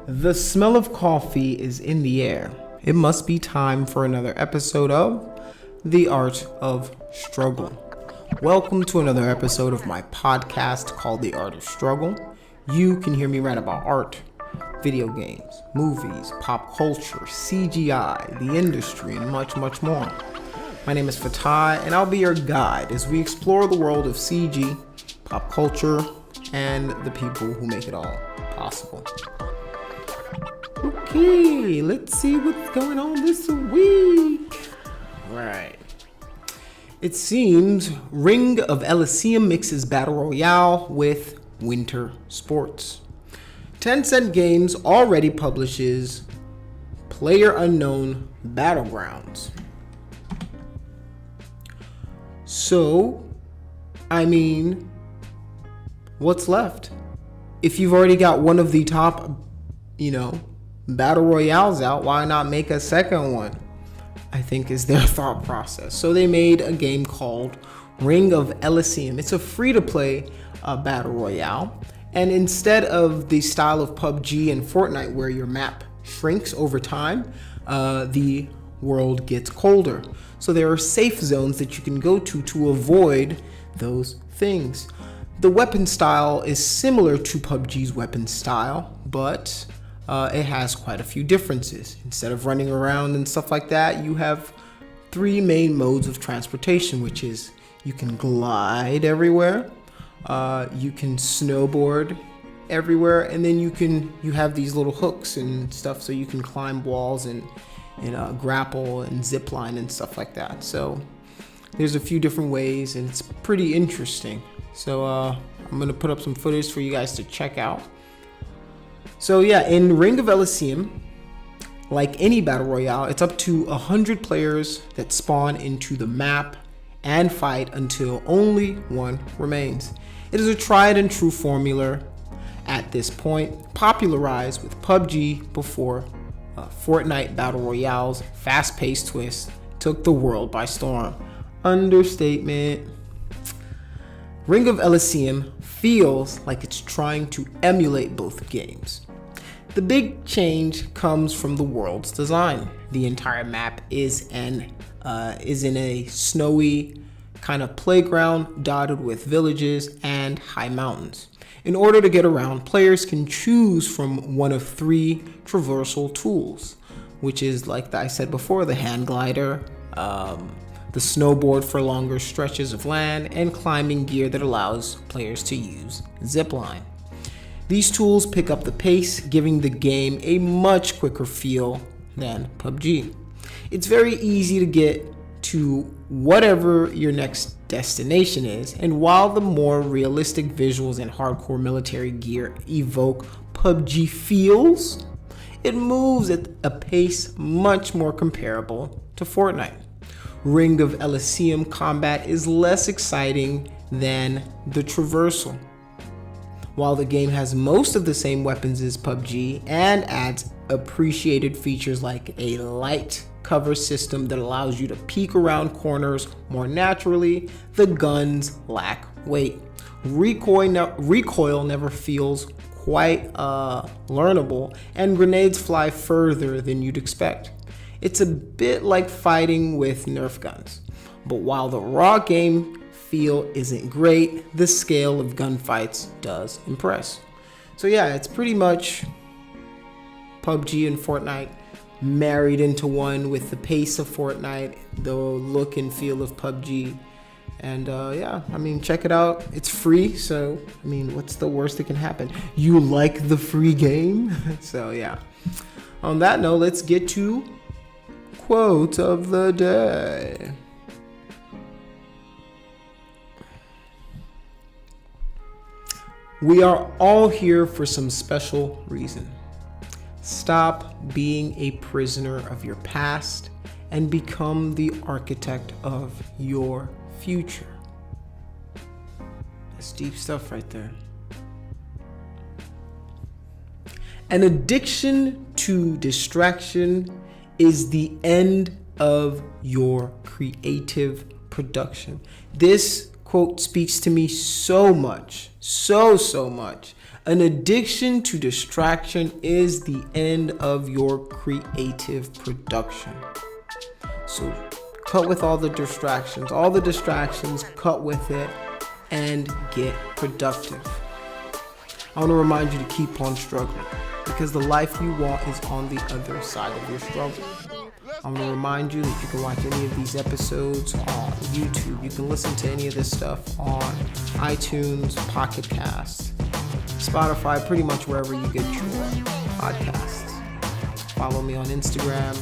The smell of coffee is in the air. It must be time for another episode of The Art of Struggle. Welcome to another episode of my podcast called The Art of Struggle. You can hear me rant about art, video games, movies, pop culture, CGI, the industry, and much, much more. My name is Fatai, and I'll be your guide as we explore the world of CG, pop culture, and the people who make it all possible. Okay, let's see what's going on this week. Right. It seems Ring of Elysium mixes Battle Royale with winter sports. Tencent Games already publishes PlayerUnknown Battlegrounds. So, what's left? If you've already got one of the top, Battle Royales out, why not make a second one? I think is their thought process. So they made a game called Ring of Elysium. It's a free-to-play Battle Royale. And instead of the style of PUBG and FORTNITE where your map shrinks over time, the world gets colder. So there are safe zones that you can go to avoid those things. The weapon style is similar to PUBG's weapon style, but it has quite a few differences. Instead of running around and stuff like that, you have three main modes of transportation, which is you can glide everywhere, you can snowboard everywhere, and then you have these little hooks and stuff so you can climb walls and grapple and zip line and stuff like that. So there's a few different ways, and it's pretty interesting. So I'm gonna put up some footage for you guys to check out. So yeah, in Ring of Elysium, like any battle royale, it's up to 100 players that spawn into the map and fight until only one remains. It is a tried and true formula at this point, popularized with PUBG before FORTNITE Battle Royale's fast-paced twist took the world by storm. Understatement. Ring of Elysium feels like it's trying to emulate both games. The big change comes from the world's design. The entire map is in a snowy kind of playground dotted with villages and high mountains. In order to get around, players can choose from one of three traversal tools, which is, like I said before, the hand glider, the snowboard for longer stretches of land, and climbing gear that allows players to use zipline. These tools pick up the pace, giving the game a much quicker feel than PUBG. It's very easy to get to whatever your next destination is, and while the more realistic visuals and hardcore military gear evoke PUBG feels, it moves at a pace much more comparable to FORTNITE. Ring of Elysium combat is less exciting than the traversal. While the game has most of the same weapons as PUBG and adds appreciated features like a light cover system that allows you to peek around corners more naturally, the guns lack weight. Recoil never feels quite learnable, and grenades fly further than you'd expect. It's a bit like fighting with Nerf guns. But while the raw game feel isn't great, the scale of gunfights does impress. So yeah, it's pretty much PUBG and FORTNITE married into one, with the pace of FORTNITE, the look and feel of PUBG. And check it out. It's free, so what's the worst that can happen? You like the free game? So yeah. On that note, let's get to quote of the day. We are all here for some special reason. Stop being a prisoner of your past and become the architect of your future. That's deep stuff right there. An addiction to distraction is the end of your creative production. This quote speaks to me so much, so much. An addiction to distraction is the end of your creative production. So cut with all the distractions, cut with it, and get productive. I want to remind you to keep on struggling, because the life you want is on the other side of your struggle. I'm going to remind you that you can watch any of these episodes on YouTube. You can listen to any of this stuff on iTunes, Pocket Casts, Spotify, pretty much wherever you get your podcasts. Follow me on Instagram,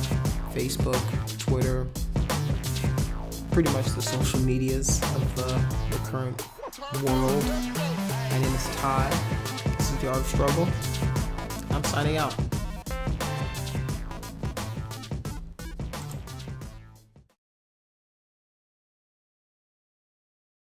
Facebook, Twitter, pretty much the social medias of the current world. My name is Ty. This is The Art of Struggle. I'm signing out.